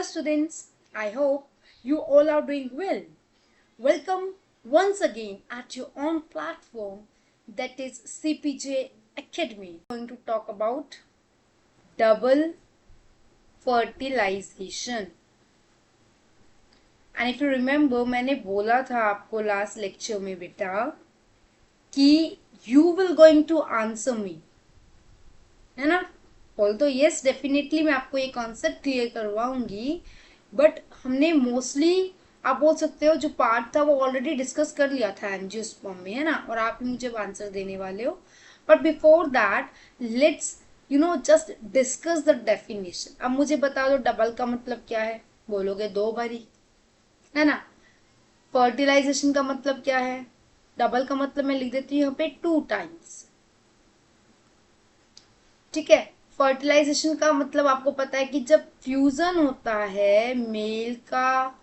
students, I hope you all are doing well. Welcome once again at your own platform, that is CPJ Academy. I'm going to talk about double fertilization. And if you remember, मैंने बोला था आपको last lecture में बेटा कि you will going to answer me, है ना? तो यस डेफिनेटली मैं आपको ये कॉन्सेप्ट क्लियर करवाऊंगी, बट हमने मोस्टली आप बोल सकते हो जो पार्ट था वो ऑलरेडी डिस्कस कर लिया था एंजियोस्पर्म में, है ना? और आप मुझे आंसर देने वाले हो, but before that let's just discuss the definition. अब मुझे बता दो डबल का मतलब क्या है. बोलोगे दो बारी, है ना? फर्टिलाइजेशन का मतलब क्या है? डबल का मतलब मैं लिख देती हूँ यहाँ पे 2 टाइम्स. ठीक है. फर्टिलाइजेशन का मतलब आपको पता है कि जब फ्यूजन होता है मेल का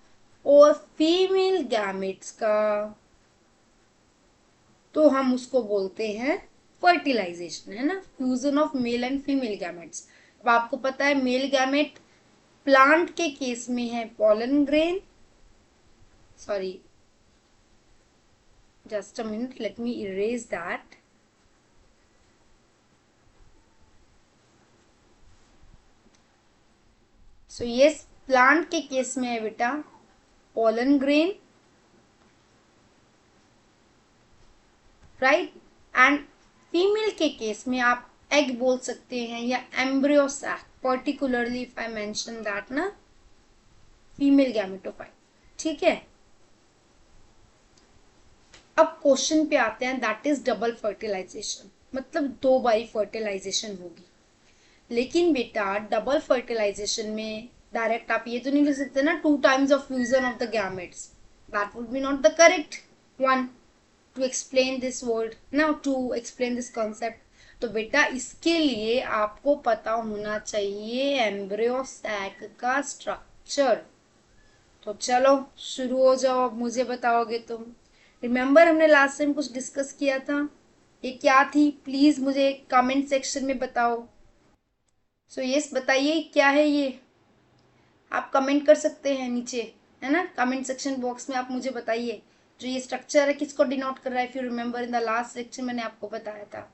और फीमेल गैमेट्स का, तो हम उसको बोलते हैं फर्टिलाइजेशन, है ना? Fusion of male and female gametes. अब आपको पता है मेल गैमेट प्लांट के केस में है pollen grain. Sorry, just a minute, let me erase that. So yes, plant के केस में है बेटा pollen grain, right? And female के केस में आप एग बोल सकते हैं या embryo sac, particularly if I mention that ना, फीमेल गैमेटोफाइट. ठीक है. अब क्वेश्चन पे आते हैं, दैट इज डबल फर्टिलाइजेशन, मतलब 2 बारी फर्टिलाइजेशन होगी. लेकिन बेटा डबल फर्टिलाइजेशन में डायरेक्ट आप ये तो नहीं लिख सकते ना 2 times of fusion of the gametes. That would be not the correct one two explain this word, ना, टू एक्सप्लेन दिस कॉन्सेप्ट. तो बेटा इसके लिए आपको पता होना चाहिए एम्ब्रियो सैक का स्ट्रक्चर. तो चलो शुरू हो जाओ. अब मुझे बताओगे तुम. रिमेम्बर हमने लास्ट टाइम कुछ डिस्कस किया था, ये क्या थी? प्लीज मुझे कमेंट सेक्शन में बताओ. सो यस, बताइए क्या है ये. आप कमेंट कर सकते हैं नीचे, है ना? कमेंट सेक्शन बॉक्स में आप मुझे बताइए जो ये स्ट्रक्चर है किसको डिनोट कर रहा है. If you remember in the last lecture मैंने आपको बताया था.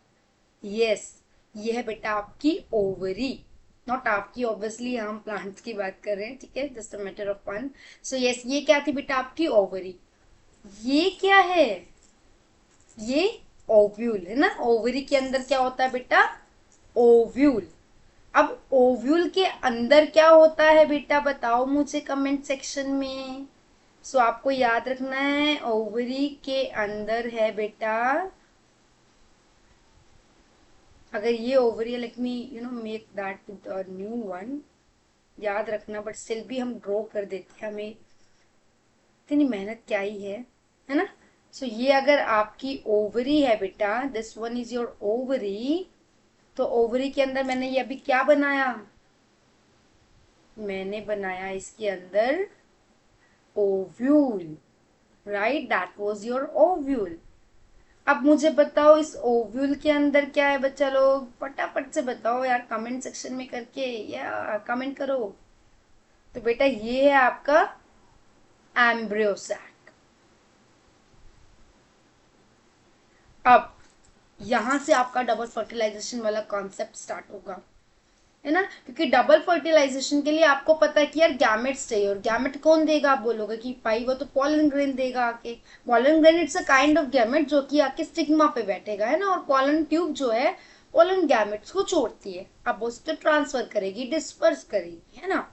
यस, ये है बेटा आपकी ओवरी. नॉट आपकी, ऑब्वियसली हम प्लांट्स की बात कर रहे हैं. ठीक है, just a matter of fun. So yes, ये क्या थी बेटा? आपकी ओवरी. ये क्या है? ये ओव्यूल, है ना? ओवरी के अंदर क्या होता है बेटा? ओव्यूल. अब ओव्यूल के अंदर क्या होता है बेटा? बताओ मुझे कमेंट सेक्शन में. सो आपको याद रखना है ओवरी के अंदर है बेटा, अगर ये ओवरी है, let me make that new one. याद रखना, बट स्टिल भी हम ड्रॉ कर देते हैं, हमें इतनी मेहनत क्या ही है ना? सो ये अगर आपकी ओवरी है बेटा, this one is your ovary, तो ओवरी के अंदर मैंने ये अभी क्या बनाया? मैंने बनाया इसके अंदर ovule, right? That was your ovule. अब मुझे बताओ इस ओव्यूल के अंदर क्या है बच्चा लोग? फटाफट से बताओ यार, कमेंट सेक्शन में करके या कमेंट करो. तो बेटा ये है आपका एम्ब्रियो सैक. अब यहां से आपका डबल फर्टिलाइजेशन वाला कॉन्सेप्ट स्टार्ट होगा, है ना? क्योंकि डबल फर्टिलाइजेशन के लिए आपको पता है कि यार गैमेट्स चाहिए, और गैमेट कौन देगा? आप बोलोगे कि भाई वो तो पॉलन ग्रेन देगा आके. Pollen grain it's a kind of gamete जो कि आके स्टिग्मा पे बैठेगा, है ना? और पॉलन ट्यूब जो है पॉलन गैमेट्स को छोड़ती है, अब उसको ट्रांसफर करेगी, डिस्पर्स करेगी, है ना?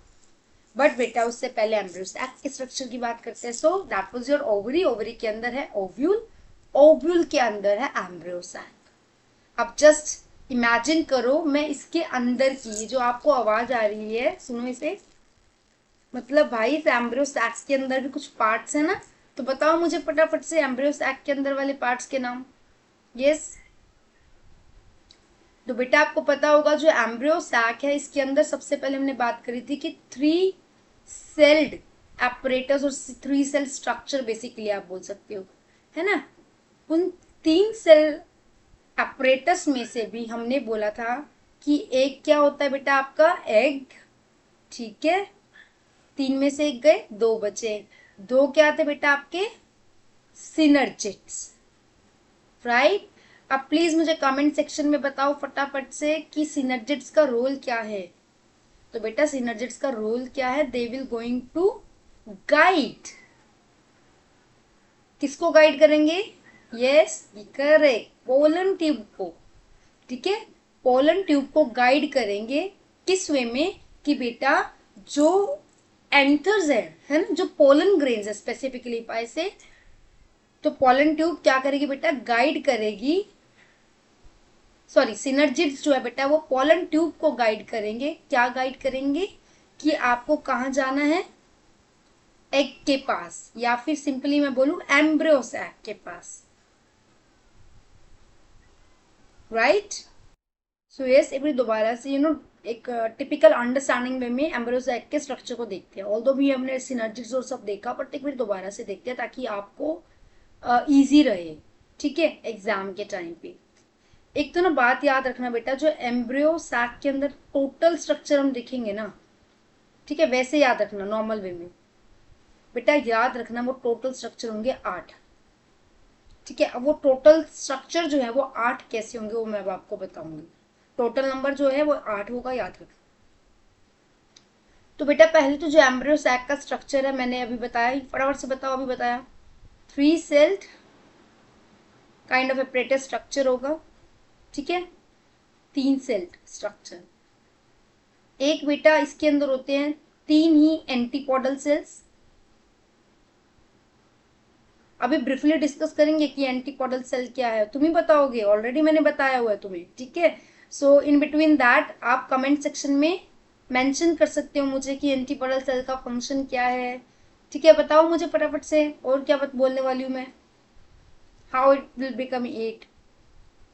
बट बेटा उससे पहले एम्ब्रियो सैक के स्ट्रक्चर की बात करते हैं. So that was your ovary. Ovary के अंदर है ओव्यूल, ओव्यूल के अंदर है एम्ब्रियो सैक. अब जस्ट इमेजिन करो, मैं इसके अंदर की जो आपको आवाज आ रही है, सुनो इसे. मतलब भाई इस एम्ब्रियो सैक्स के अंदर भी कुछ पार्ट्स है ना, तो बताओ मुझे फटाफट से एम्ब्रियो सैक के अंदर वाले पार्ट्स के नाम. यस, तो बेटा आपको पता होगा जो एम्ब्रियो सैक है इसके अंदर सबसे पहले हमने बात करी थी कि 3 सेल्ड एपरेटस और 3 सेल स्ट्रक्चर बेसिकली आप बोल सकते हो, है ना? उन 3 सेल एपरेटस में से भी हमने बोला था कि एक क्या होता है बेटा? आपका एग. ठीक है. 3 में से 1 गए, 2 बचे। 2 क्या थे बेटा आपके? Synergids, right. अब प्लीज मुझे कमेंट सेक्शन में बताओ फटाफट से कि सिनर्जिड्स का रोल क्या है। तो बेटा सिनर्जिड्स का रोल क्या है? They will going to guide. किसको गाइड करेंगे? यस करेक्ट, पोलन ट्यूब को। ठीक है, पोलन ट्यूब को गाइड करेंगे। किस वे में? कि बेटा जो एंथर्स है ना, जो पोलन ग्रेन्स है स्पेसिफिकली पाए से, तो पोलन ट्यूब क्या करेगी बेटा? गाइड करेगी। सॉरी, सिनर्जिड्स जो है बेटा वो पोलन ट्यूब को गाइड करेंगे। क्या गाइड करेंगे? कि आपको कहाँ जाना है? एग के पास, या फिर सिंपली मैं बोलूं एम्ब्रियो सैक के पास, राइट। सो यस, एक बार दोबारा से एक टिपिकल अंडरस्टैंडिंग वे में एम्ब्रियो सैक के स्ट्रक्चर को देखते हैं। ऑल्दो भी हमने सिनर्जिड्स और सब देखा, बट एक बार दोबारा से देखते हैं ताकि आपको इजी रहे, ठीक है, एग्जाम के टाइम पे। एक तो ना बात याद रखना बेटा, जो एम्ब्रियो सैक के अंदर टोटल स्ट्रक्चर हम देखेंगे ना, ठीक है, वैसे याद रखना नॉर्मल वे में। बेटा याद रखना वो टोटल स्ट्रक्चर होंगे 8, ठीक है। अब वो टोटल स्ट्रक्चर जो है वो 8 कैसे होंगे वो मैं अब आपको बताऊंगी। टोटल नंबर जो है वो 8 होगा, याद रखना। तो बेटा पहले तो जो एम्ब्रियो सैक का स्ट्रक्चर है मैंने अभी बताया, फटाफट से बताओ, अभी बताया। 3 sailed kind of apparatus structure होगा, ठीक है, 3 सेल्ड स्ट्रक्चर। एक बेटा इसके अंदर होते हैं 3 ही एंटीपोडल सेल्स। अभी ब्रीफली डिस्कस करेंगे कि एंटीपोडल सेल क्या है, तुम ही बताओगे, ऑलरेडी मैंने बताया हुआ है तुम्हें, ठीक है। सो इन बिटवीन दैट आप कमेंट सेक्शन में मेंशन कर सकते हो मुझे कि एंटीपोडल सेल का फंक्शन क्या है, ठीक है। बताओ मुझे फटाफट से, और क्या बोलने वाली हूँ मैं? How it will become 8?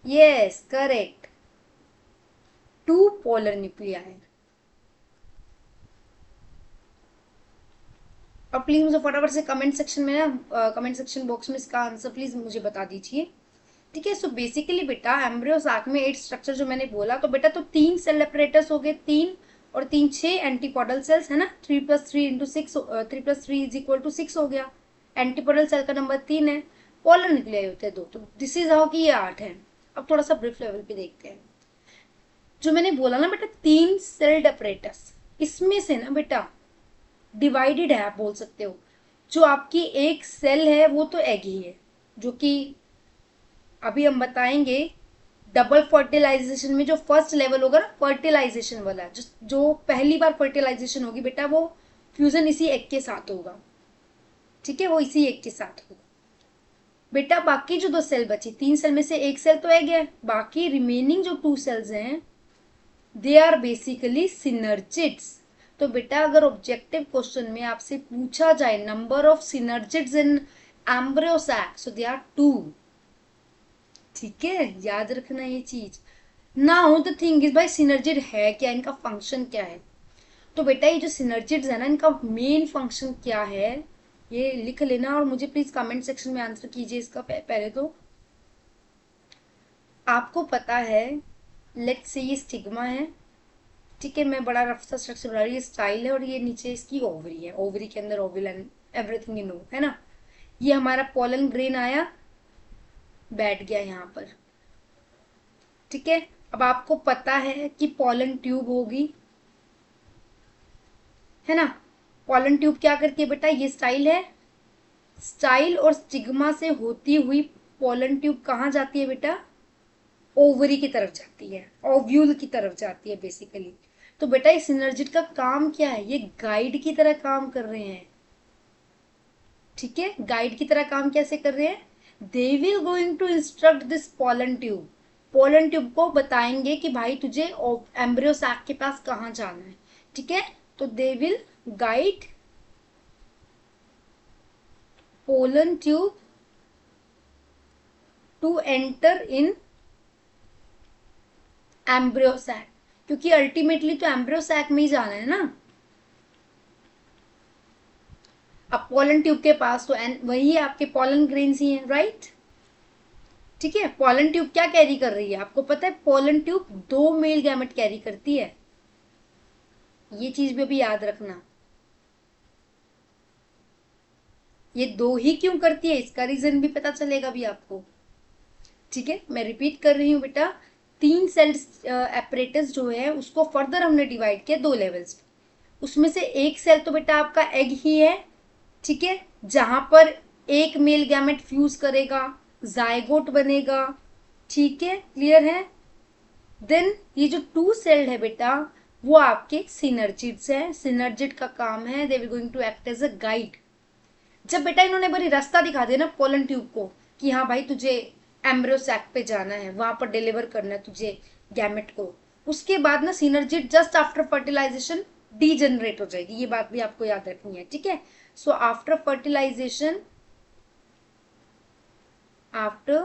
Yes correct, 2 polar nuclei. और प्लीज मुझे फटाफट से कमेंट सेक्शन में ना, कमेंट सेक्शन बॉक्स में इसका आंसर प्लीज मुझे बता दीजिए, ठीक है। सो बेसिकली बेटा एम्ब्रियो सैक में 8 स्ट्रक्चर जो मैंने बोला, तो बेटा तो 3 सेल एपरेटस हो गए, 3 और 3 6 एंटीपोडल सेल्स है ना, 3 + 3 × 6, 3 + 3 = 6 हो गया। एंटीपोडल सेल का नंबर 3 है, पोलर न्यूक्लियाई होते हैं 2, तो दिस इज हाउ कि ये 8 है। अब थोड़ा सा ब्रीफ लेवल पे देखते हैं। जो मैंने बोला ना बेटा 3 सेल्ड एपरेटस, इसमें से ना बेटा डिवाइडेड है, आप बोल सकते हो। जो आपकी एक सेल है वो तो एग ही है, जो कि अभी हम बताएंगे डबल फर्टिलाइजेशन में जो फर्स्ट लेवल होगा ना फर्टिलाइजेशन वाला, जो पहली बार फर्टिलाइजेशन होगी बेटा वो फ्यूजन इसी एग के साथ होगा, ठीक है, वो इसी एग के साथ होगा। बेटा बाकी जो 2 सेल बची, 3 सेल में से 1 सेल तो एग है, बाकी रिमेनिंग जो 2 सेल्स हैं दे आर बेसिकली सिनर्जिड्स। तो बेटा अगर ऑब्जेक्टिव क्वेश्चन में आपसे पूछा जाए number of synergids in embryo sac, so they are 2, ठीक है, याद रखना ये चीज। नाउ द थिंग इज भाई सिनर्जिड है क्या, इनका फंक्शन क्या है? तो बेटा ये जो सिनर्जिड्स है ना, इनका मेन फंक्शन क्या है ये लिख लेना, और मुझे प्लीज कमेंट सेक्शन में आंसर कीजिए इसका। पहले तो आपको पता है, लेट्स से ये स्टिग्मा है, ठीक है, मैं बड़ा रफ सा स्ट्रक्चर बना रही हूँ, ये स्टाइल है, और ये नीचे इसकी ओवरी है, ओवरी के अंदर Oval and everything you know, है ना। ये हमारा पोलन ग्रेन आया, बैठ गया यहाँ पर, ठीक है। अब आपको पता है कि पोलन ट्यूब होगी, है ना। पोलन ट्यूब क्या करती है बेटा? ये स्टाइल है, स्टाइल और स्टिग्मा से होती हुई पोलन ट्यूब कहाँ जाती है बेटा? ओवरी की तरफ जाती है, ओव्यूल की तरफ जाती है बेसिकली। तो बेटा इस सिनर्जिड का काम क्या है? ये गाइड की तरह काम कर रहे हैं, ठीक है। गाइड की तरह काम कैसे कर रहे हैं? They will going to instruct this pollen tube, pollen tube को बताएंगे कि भाई तुझे एम्ब्रियो सैक के पास कहाँ जाना है, ठीक है। तो they will guide pollen tube to enter in embryo sac, क्योंकि अल्टीमेटली तो एम्ब्रियो सैक में ही जाना है ना। अब पोलन ट्यूब के पास तो वही आपके पोलन ग्रेन्स ही हैं, राइट, ठीक है। पोलन ट्यूब क्या कैरी कर रही है आपको पता है? Pollen tube 2 male gamete carry करती है, ये चीज भी अभी याद रखना, ये 2 ही क्यों करती है इसका रीजन भी पता चलेगा भी आपको। ठीक है, मैं रिपीट कर रही हूँ बेटा, 3 सेल्स एपरेटस जो है उसको फर्दर हमने डिवाइड किया 2 लेवल्स। उसमें से एक सेल तो बेटा आपका एग ही है, ठीक है, जहां पर एक मेल गैमेट फ्यूज करेगा, जायगोट बनेगा। ठीक है, क्लियर है। देन ये जो 2 सेल है बेटा वो आपके सिनर्जिड्स है। सिनर्जिड का काम है they will going to act as a guide. जब बेटा इन्होंने बड़ी रास्ता दिखा दिया ना पोलन ट्यूब को कि हाँ भाई तुझे एम्ब्रियो सैक पे जाना है, वहां पर डिलीवर करना है तुझे गैमेट को, उसके बाद ना synergid just after fertilisation degenerate हो जाएगी। ये बात भी आपको याद रखनी है, ठीक है। So after fertilisation, after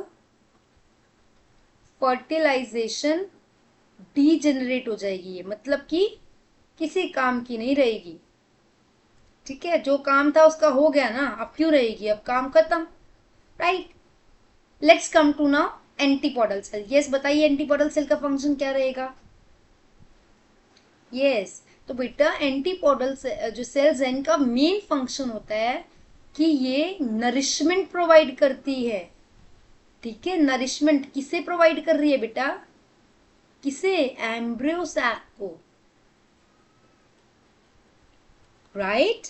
fertilisation degenerate हो जाएगी। ये मतलब कि किसी काम की नहीं रहेगी। ठीक है, जो काम था उसका हो गया ना, अब क्यों रहेगी, अब काम खत्म, right. Let's come to now antipodal cell. Yes बताइए एंटीपोडल सेल का फंक्शन क्या रहेगा। यस तो बेटा एंटीपोडल जो सेल्स हैं इनका मेन फंक्शन होता है कि ये नरिशमेंट प्रोवाइड करती है। ठीक है, नरिशमेंट किसे प्रोवाइड कर रही है बेटा, किसे, एम्ब्रियो सैक को, right.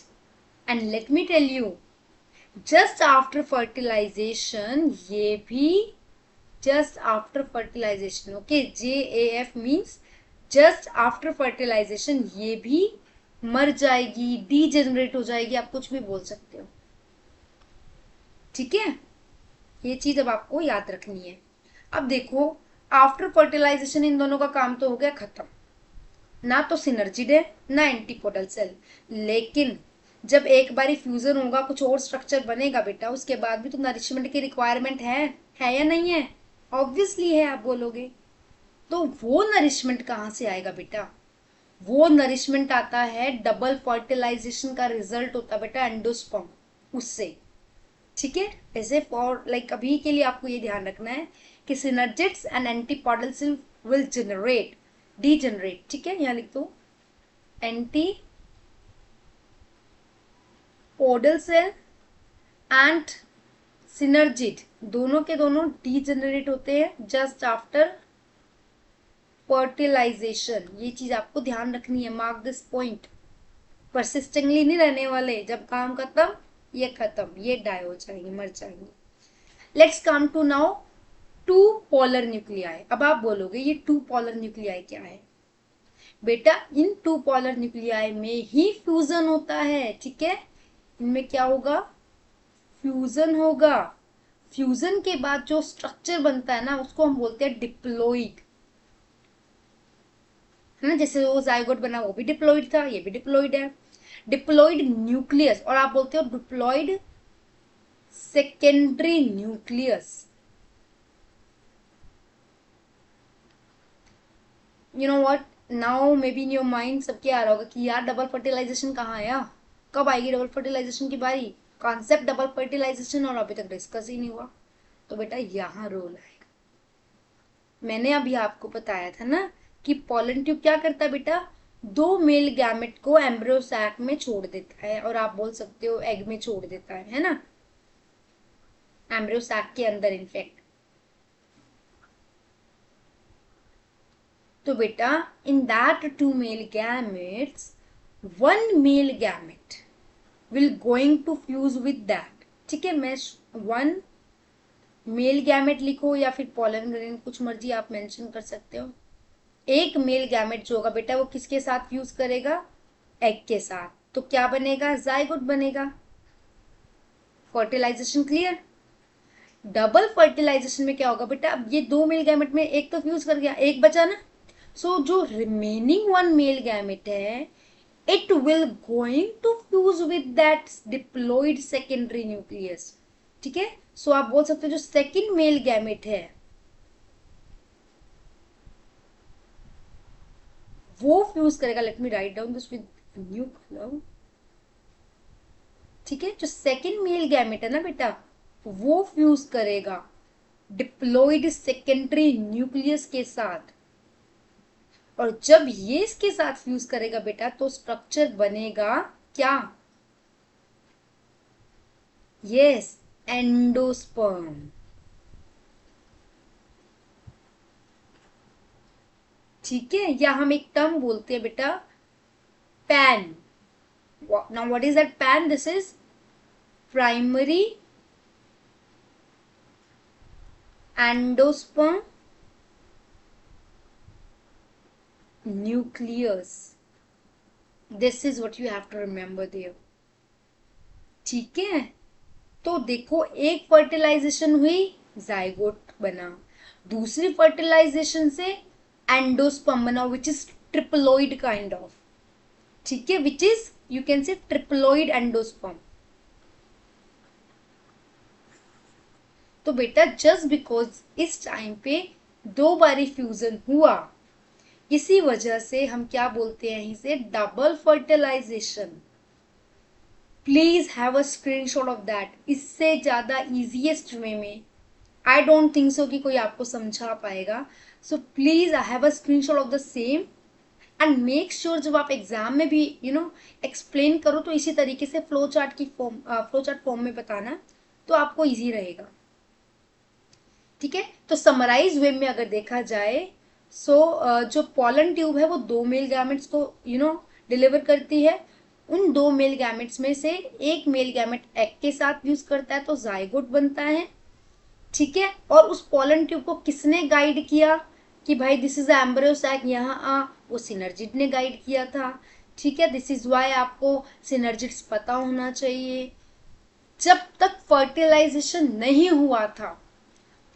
And let me tell you, just after fertilisation, ये भी just after fertilisation, okay, JAF means just after fertilisation, ये भी मर जाएगी, डीजेनरेट हो जाएगी, आप कुछ भी बोल सकते हो। ठीक है, ये चीज अब आपको याद रखनी है। अब देखो आफ्टर फर्टिलाइजेशन इन दोनों का काम तो हो गया खत्म, ना तो सिनर्जिड है ना एंटीपोडल सेल। लेकिन जब एक बारी फ्यूजन होगा कुछ और स्ट्रक्चर बनेगा बेटा, उसके बाद भी तो नरिशमेंट की रिक्वायरमेंट है या नहीं है, ऑब्वियसली है आप बोलोगे। तो वो नरिशमेंट कहाँ से आएगा बेटा, वो नरिशमेंट आता है डबल फर्टिलाइजेशन का रिजल्ट होता है बेटा एंडोस्पर्म, उससे। ठीक है, ऐसे फॉर लाइक अभी के लिए आपको ये ध्यान रखना है कि synergids and antipodal cell will generate degenerate. ठीक है, यहाँ लिख दो antipodal cell and synergid, दोनों के दोनों डीजनरेट होते हैं जस्ट आफ्टर फर्टिलाइजेशन। ये चीज आपको ध्यान रखनी है, मार्क दिस पॉइंट। परसिस्टिंगली नहीं रहने वाले, जब काम खत्म ये खत्म, ये डाई हो जाएंगे, मर जाएंगे। Let's come to now 2 polar nuclei. अब आप बोलोगे ये 2 पोलर न्यूक्लियाई क्या है बेटा, इन 2 पोलर न्यूक्लियाई में ही फ्यूजन होता है। ठीक है, इनमें क्या होगा, फ्यूजन होगा। फ्यूजन के बाद जो स्ट्रक्चर बनता है ना उसको हम बोलते हैं डिप्लॉइड, है ना। जैसे वो जाइगोट बना वो भी डिप्लॉइड था, ये भी डिप्लॉइड है। डिप्लॉइड न्यूक्लियस, और आप बोलते हो diploid secondary nucleus. You know what, now may be in your mind सबके आ रहा होगा कि यार डबल फर्टिलाइजेशन कहाँ आया, कब आएगी डबल फर्टिलाइजेशन की बारी, कॉन्सेप्ट डबल फर्टिलाइजेशन और अभी तक डिस्कस ही नहीं हुआ। तो बेटा यहाँ रोल आएगा, मैंने अभी आपको बताया था ना कि पोलन ट्यूब क्या करता है बेटा, 2 मेल गैमेट को एम्ब्रियो सैक में छोड़ देता है, और आप बोल सकते हो एग में छोड़ देता है ना, एम्ब्रियो सैक के अंदर इनफेक्ट। तो बेटा in that 2 male gametes 1 male gamete will going to fuse with that. ठीक है, मैं 1 मेल गैमेट लिखो या फिर पोलन ग्रेन, कुछ मर्जी आप मेंशन कर सकते हो। एक मेल गैमेट जो होगा बेटा वो किसके साथ फ्यूज करेगा, एग के साथ, तो क्या बनेगा, जाइगोट बनेगा। Fertilisation clear. डबल फर्टिलाइजेशन में क्या होगा बेटा, अब ये 2 मेल गैमेट में एक तो फ्यूज कर गया, एक बचा ना, सो जो रिमेनिंग 1 मेल गैमेट है it will going to fuse with that diploid secondary nucleus। ठीक है, सो आप बोल सकते हो जो सेकेंड मेल गैमेट है वो फ्यूज करेगा, let me write down this with new colour. ठीक है, जो सेकेंड मेल गैमेट है ना बेटा वो फ्यूज करेगा डिप्लॉइड सेकेंडरी न्यूक्लियस के साथ, और जब ये इसके साथ फ्यूज करेगा बेटा तो स्ट्रक्चर बनेगा क्या, यस, एंडोस्पर्म। ठीक है, या हम एक टर्म बोलते हैं बेटा PEN. Now what is that PEN? This is primary endosperm nucleus. This is what you have to remember there. ठीक है, तो देखो एक फर्टिलाइजेशन हुई, जाइगोट बना, दूसरी फर्टिलाइजेशन से एंडोस्पर्म बना which is triploid kind of. ठीक है, which is you can say triploid endosperm. तो बेटा जस्ट बिकॉज इस टाइम पे दो बारी फ्यूजन हुआ, इसी वजह से हम क्या बोलते हैं इसे double fertilisation. Please have a screenshot of that. इससे ज्यादा इजीएस्ट वे में आई डोंट थिंक सो कि कोई आपको समझा पाएगा। So please I have a screenshot of the same and make sure जब आप एग्जाम में भी एक्सप्लेन करो तो इसी तरीके से फ्लो चार्ट फॉर्म में बताना, तो आपको इजी रहेगा। ठीक है, तो समराइज वे में अगर देखा जाए जो पॉलन ट्यूब है वो दो मेल गैमेट्स को डिलीवर करती है। उन दो मेल गैमेट्स में से एक मेल गैमेट एग के साथ यूज करता है तो जाइगोट बनता है। ठीक है, और उस पॉलन ट्यूब को किसने गाइड किया कि भाई दिस इज एम्ब्रियो सैक यहाँ आ, वो सिनर्जिड ने गाइड किया था। ठीक है, दिस इज वाई आपको सिनर्जिड्स पता होना चाहिए। जब तक फर्टिलाइजेशन नहीं हुआ था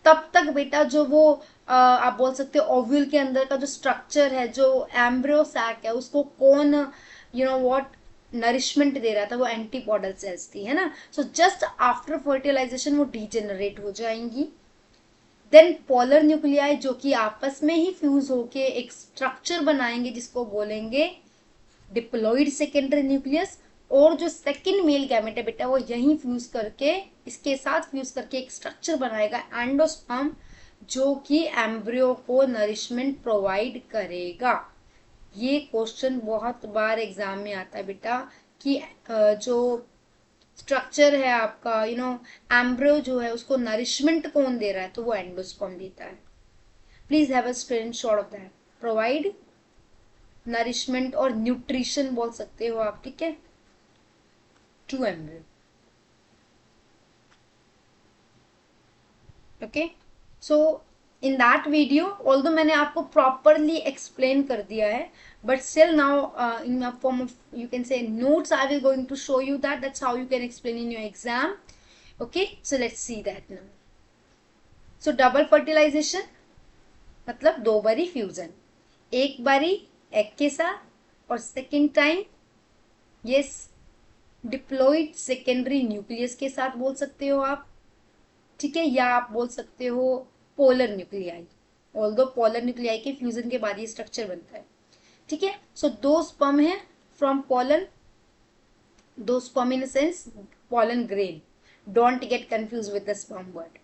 तब तक बेटा जो वो आप बोल सकते हो ओव्यूल के अंदर का जो स्ट्रक्चर है, जो एम्ब्रियो सैक है, उसको कौन व्हाट नरिशमेंट दे रहा था, वो एंटीपोडल सेल्स थी, है ना। सो जस्ट आफ्टर फर्टिलाइजेशन वो डीजेनरेट हो जाएंगी। देन पोलर न्यूक्लियाई जो कि आपस में ही फ्यूज होके एक स्ट्रक्चर बनाएंगे जिसको बोलेंगे डिप्लॉइड सेकेंडरी न्यूक्लियस। और जो सेकेंड मेल गैमेट है बेटा वो यहीं फ्यूज करके इसके साथ फ्यूज करके एक स्ट्रक्चर बनाएगा एंडोस्पर्म, जो कि एम्ब्रियो को नरिशमेंट प्रोवाइड करेगा। ये क्वेश्चन बहुत बार एग्जाम में आता है बेटा कि जो स्ट्रक्चर है आपका एम्ब्रियो जो है उसको नरिशमेंट कौन दे रहा है, तो वो एंडोस्पर्म देता है। Please have a screenshot of that. Provide nourishment और न्यूट्रिशन बोल सकते हो आप। ठीक है, to embryo. Okay, so in that video although मैंने आपको प्रॉपरली एक्सप्लेन कर दिया है, but still now in a form of you can say notes I will going to show you that that's how you can explain in your exam. Okay, so let's see that now. So double fertilization मतलब दो बारी fusion, एक बारी egg के साथ और second time yes diploid secondary nucleus के साथ बोल सकते हो आप। ठीक है, या आप बोल सकते हो polar nuclei, although polar nuclei के फ्यूजन के बाद ये स्ट्रक्चर बनता है। ठीक है, सो दो स्पर्म है फ्रॉम पोलन, दो sperm in sense pollen grain, don't get confuse with the sperm word.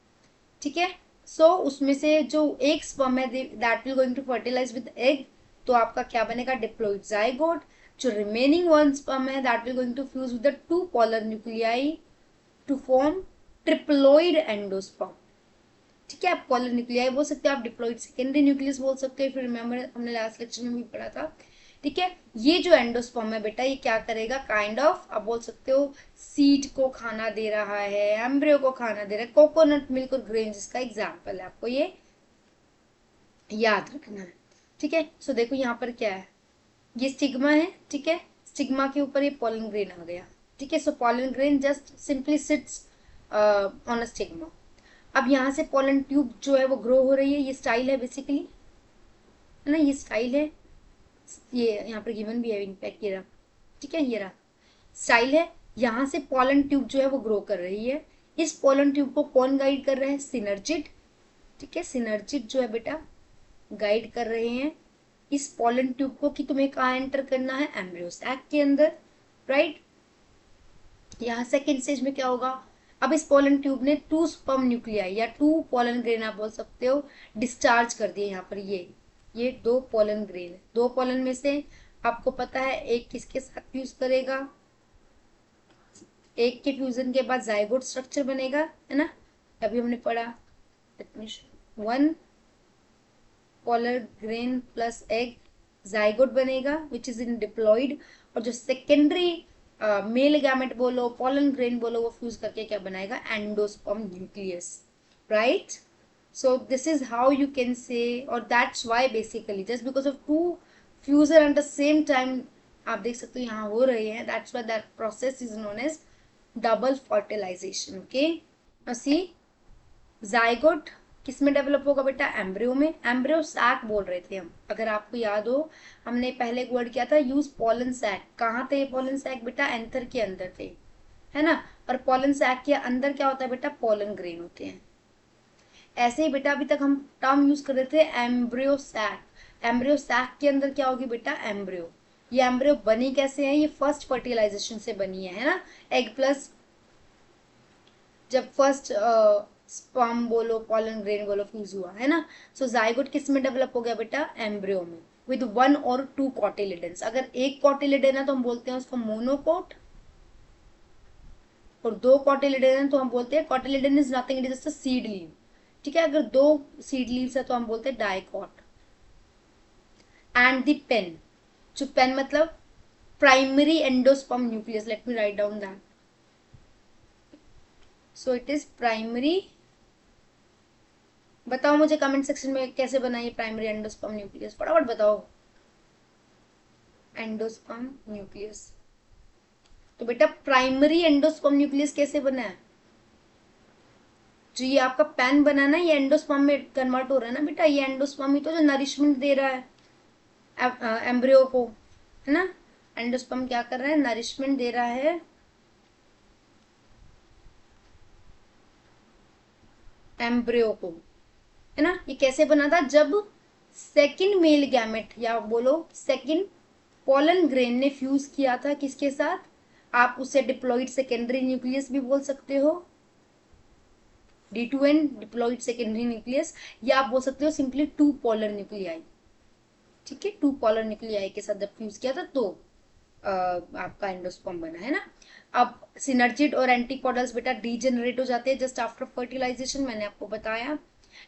ठीक है, सो उसमें से जो एक स्पर्म है that will going to fertilise with egg, तो आपका क्या बनेगा डिप्लॉइड जाइगोट। जो रिमेनिंग वन स्पर्म है that will going to fuse with the two polar nuclei to form triploid endosperm. ठीक है, आप पोलर न्यूक्लियाई बोल सकते हो, आप डिप्लॉइड सेकेंडरी न्यूक्लियस बोल सकते हो, फिर रिमेंबर हमने लास्ट लेक्चर में भी पढ़ा था। ठीक है, ये जो एंडोस्पर्म है बेटा ये क्या करेगा, काइंड ऑफ आप बोल सकते हो सीड को खाना दे रहा है, एम्ब्रियो को खाना दे रहा है। कोकोनट मिल्क और ग्रेन जिसका एग्जाम्पल है, आपको ये याद रखना है। ठीक है, सो देखो यहाँ पर क्या है, ये स्टिग्मा है। ठीक है, स्टिग्मा के ऊपर ये पोलन ग्रेन आ गया। ठीक है, so pollen grain just simply sits on a stigma. अब यहाँ से पोलन ट्यूब जो है वो ग्रो हो रही है, ये स्टाइल है बेसिकली, है ना, ये स्टाइल है, ये यहाँ पर गिवन भी है इनफैक्ट ये रहा। ठीक है, ये रहा स्टाइल है। यहाँ से पोलन ट्यूब जो है वो ग्रो कर रही है। इस पोलन ट्यूब को कौन गाइड कर रहा है, सिनर्जिड। ठीक है, सिनर्जिड जो है बेटा गाइड कर रहे हैं इस पोलन ट्यूब को कि तुम्हें कहाँ एंटर करना है, एम्ब्रियो सैक के अंदर, राइट। यहाँ सेकेंड स्टेज में क्या होगा, अब इस पोलन ट्यूब ने टू स्पर्म न्यूक्लियाई या टू पोलन ग्रेन आप बोल सकते हो डिस्चार्ज कर दिए। यहाँ पर ये दो पोलन ग्रेन है, दो पोलन में से आपको पता है एक किसके साथ यूज करेगा, एक के फ्यूजन के बाद जाइगोट स्ट्रक्चर बनेगा, है ना, अभी हमने पढ़ा। One polar grain plus egg zygote बनेगा विच इज इन डिप्लॉइड, और जो सेकेंडरी मेल गैमेट बोलो पोलन ग्रेन बोलो वो फ्यूज करके क्या बनाएगा, endosperm nucleus, right. So this is how you can say, or that's why basically just because of two fusion at the same time आप देख सकते हो यहाँ हो रहे हैं, that's why that process is known as double fertilization. Okay, now see zygote किस में डेवलप होगा बेटा, एम्ब्रियो में। एम्ब्रियो सैक बोल रहे थे हम, अगर आपको याद हो हमने पहले एक वर्ड किया था यूज पोलन सैक। कहाँ थे पोलन सैक बेटा, एंथर के अंदर थे, है ना। और पोलन सैक के अंदर क्या होता है बेटा, पोलन ग्रेन होते हैं। ऐसे ही बेटा अभी तक हम टर्म यूज कर रहे थे एम्ब्रियो सैक। एम्ब्रियो सैक के अंदर क्या होगी बेटा, एम्ब्रियो। ये एम्ब्रियो बनी कैसे है, ये फर्स्ट फर्टिलाइजेशन से बनी है ना, एग प्लस जब फर्स्ट स्पर्म बोलो पोलन ग्रेन बोलो फ्यूज हुआ, है ना। सो जाइगोट किस में डेवलप हो गया बेटा, एम्ब्रियो में, विद वन और टू कॉटिलिडन्स। अगर एक कॉटिलिडन है तो हम बोलते हैं उसको मोनोकोट, और दो कॉटिलिडन है तो हम बोलते हैं cotyledon is nothing, it is just a seed leave, ठीक है। अगर दो सीड लीव्स है तो हम बोलते हैं डाइकॉट। एंड द पेन, जो पेन मतलब primary endosperm nucleus, let me write down that. So it is primary, बताओ मुझे कमेंट सेक्शन में कैसे बनाइए प्राइमरी एंडोस्पर्म न्यूक्लियस, फटाफट बताओ। एंडोस्पर्म न्यूक्लियस, तो बेटा प्राइमरी एंडोस्पर्म न्यूक्लियस कैसे बना है, जो ये आपका पेन बना ना, ये एंडोस्पर्म में कन्वर्ट हो रहा है ना बेटा। ये एंडोस्पर्म ही तो जो नरिशमेंट दे रहा है एम्ब्रियो को, है ना। एंडोस्पर्म क्या कर रहा है, नरिशमेंट दे रहा है एम्ब्रियो को, है ना। ये कैसे बना था, जब सेकंड मेल गैमेट या बोलो सेकंड पोलन ग्रेन ने फ्यूज किया था किसके साथ, आप उसे डिप्लॉइड सेकेंडरी न्यूक्लियस भी बोल सकते हो, D2N डिप्लॉइड सेकेंडरी न्यूक्लियस, या आप बोल सकते हो सिंपली टू पोलर न्यूक्लियाई, ठीक है। टू पोलर न्यूक्लियाई के साथ जब फ्यूज किया था तो आपका एंडोस्पर्म बना, है ना। अब सिनर्जिड और एंटीपोडल्स बेटा डीजेनरेट हो जाते हैं जस्ट आफ्टर फर्टिलाइजेशन, मैंने आपको बताया।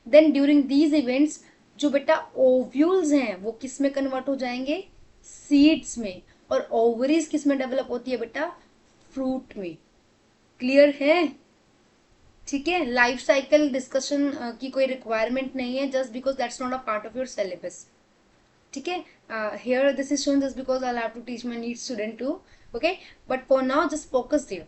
देन ड्यूरिंग दीज इवेंट्स जो बेटा ओव्यूल्स हैं वो किस में कन्वर्ट हो जाएंगे, सीड्स में, और ओवरीज किस में डेवलप होती है बेटा, फ्रूट में। क्लियर है, ठीक है। लाइफ साइकिल डिस्कशन की कोई रिक्वायरमेंट नहीं है, just because that's not a part of your syllabus, ठीक है। Here this is shown just because I have to teach my NEET student too, okay, but for now just focus there.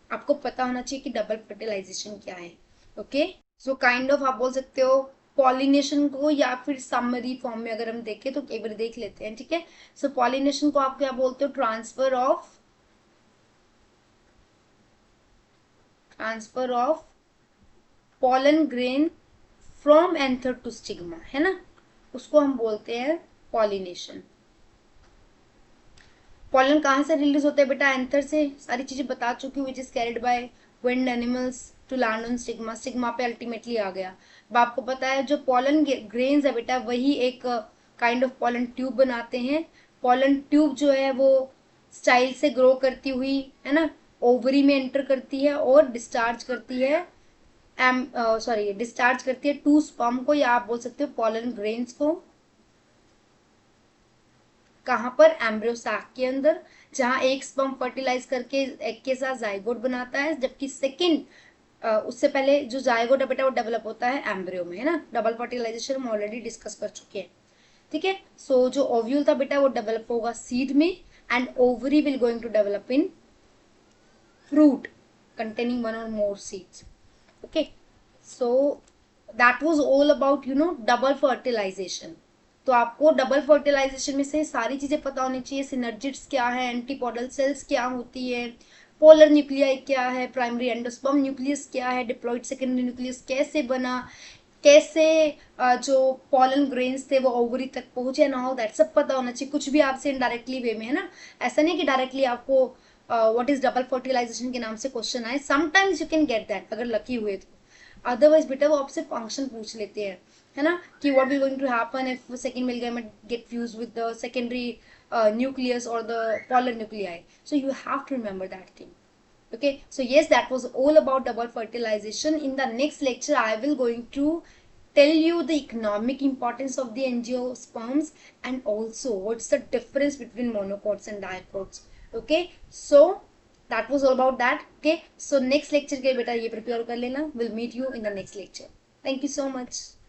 आपको पता होना चाहिए कि double fertilisation क्या है, okay. So kind of आप बोल सकते हो पॉलिनेशन को, या फिर समरी फॉर्म में अगर हम देखें तो एक बार देख लेते हैं, ठीक है। सो पॉलिनेशन को आप क्या बोलते हो, transfer of pollen grain from anther to stigma, है ना, उसको हम बोलते हैं पॉलिनेशन। पॉलन कहाँ से रिलीज होता है बेटा, एंथर से, सारी चीजें बता चुकी हूँ, which is carried by wind animals to land on stigma, stigma पे अल्टीमेटली आ गया। अब आपको पता है जो पॉलन ग्रेन्स है बेटा वही एक काइंड ऑफ पॉलन ट्यूब बनाते हैं। पॉलन ट्यूब जो है वो स्टाइल से ग्रो करती हुई, है ना, ओवरी में एंटर करती है और डिस्चार्ज करती है डिस्चार्ज करती है टू स्पर्म को, या आप बोल सकते हो पॉलन ग्रेन्स को। कहाँ पर, एम्ब्रियो सैक के अंदर, जहां एक स्पर्म फर्टिलाइज करके एग के साथ जाइगोट बनाता है, जबकि सेकंड उससे पहले जो जाइगोट है बेटा वो डेवलप होता है एम्ब्रियो में, है ना। डबल फर्टिलाइजेशन हम ऑलरेडी डिस्कस कर चुके हैं, ठीक है। सो जो ओव्यूल था बेटा वो डेवलप होगा सीड में, and ovary will going to develop in fruit containing one or more seeds, okay. So that was all about double fertilization। तो आपको डबल फर्टिलाइजेशन में से सारी चीजें पता होनी चाहिए, सिनर्जिड्स क्या है, एंटीपोडल सेल्स क्या होती है, पोलर न्यूक्लियाई क्या है, प्राइमरी एंडोस्पर्म न्यूक्लियस क्या है, डिप्लॉइड सेकेंडरी न्यूक्लियस कैसे बना, कैसे जो पोलन ग्रेन्स थे वो ओवरी तक पहुंचे ना, ऑल दैट सब पता होना चाहिए। कुछ भी आपसे इनडायरेक्टली वे में, है ना, ऐसा नहीं कि डायरेक्टली आपको व्हाट इज डबल फर्टिलाइजेशन के नाम से क्वेश्चन आए। Sometimes you can get that अगर लकी हुए तो, अदरवाइज बेटा वो आपसे फंक्शन पूछ लेते हैं, है ना, कि what will going to happen if second male gamete get fused with the secondary nucleus or the polar nuclei, so you have to remember that thing, Okay, so yes, that was all about double fertilization. In the next lecture, I will going to tell you the economic importance of the angiosperms and also what's the difference between monocots and dicots. Okay, so that was all about that. Okay, so next lecture के बेटा ये prepare कर लेना. We'll meet you in the next lecture. Thank you so much.